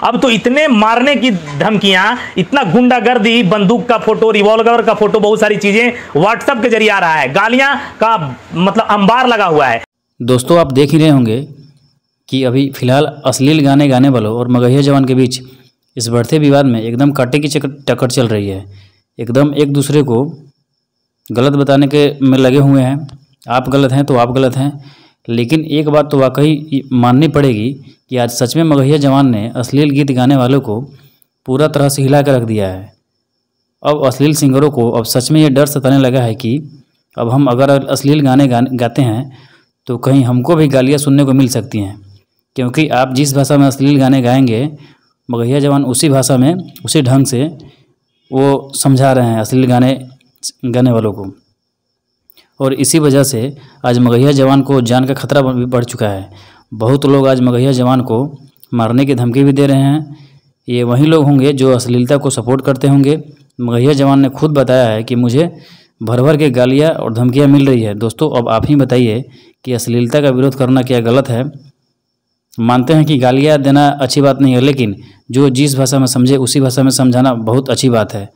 अब तो इतने मारने की धमकियां, इतना गुंडागर्दी, बंदूक का फोटो, रिवॉल्वर का फोटो, बहुत सारी चीजें व्हाट्सएप के जरिए आ रहा है। गालियां का मतलब अंबार लगा हुआ है। दोस्तों आप देख ही रहे होंगे कि अभी फिलहाल अश्लील गाने गाने वालों और मगहिया जवान के बीच इस बढ़ते विवाद में एकदम कांटे की टक्कर चल रही है। एकदम एक दूसरे को गलत बताने के में लगे हुए हैं। आप गलत हैं तो आप गलत हैं। लेकिन एक बात तो वाकई माननी पड़ेगी कि आज सच में मगहिया जवान ने अश्लील गीत गाने वालों को पूरा तरह से हिला कर रख दिया है। अब अश्लील सिंगरों को अब सच में ये डर सताने लगा है कि अब हम अगर अश्लील गाने गाते हैं तो कहीं हमको भी गालियाँ सुनने को मिल सकती हैं, क्योंकि आप जिस भाषा में अश्लील गाने गाएंगे मगहिया जवान उसी भाषा में उसी ढंग से वो समझा रहे हैं अश्लील गाने गाने वालों को। और इसी वजह से आज मगहिया जवान को जान का खतरा भी बढ़ चुका है। बहुत लोग आज मगहिया जवान को मारने की धमकी भी दे रहे हैं। ये वही लोग होंगे जो अश्लीलता को सपोर्ट करते होंगे। मगहिया जवान ने खुद बताया है कि मुझे भर भर के गालियाँ और धमकियाँ मिल रही है। दोस्तों अब आप ही बताइए कि अश्लीलता का विरोध करना क्या गलत है? मानते हैं कि गालियाँ देना अच्छी बात नहीं है, लेकिन जो जिस भाषा में समझे उसी भाषा में समझाना बहुत अच्छी बात है।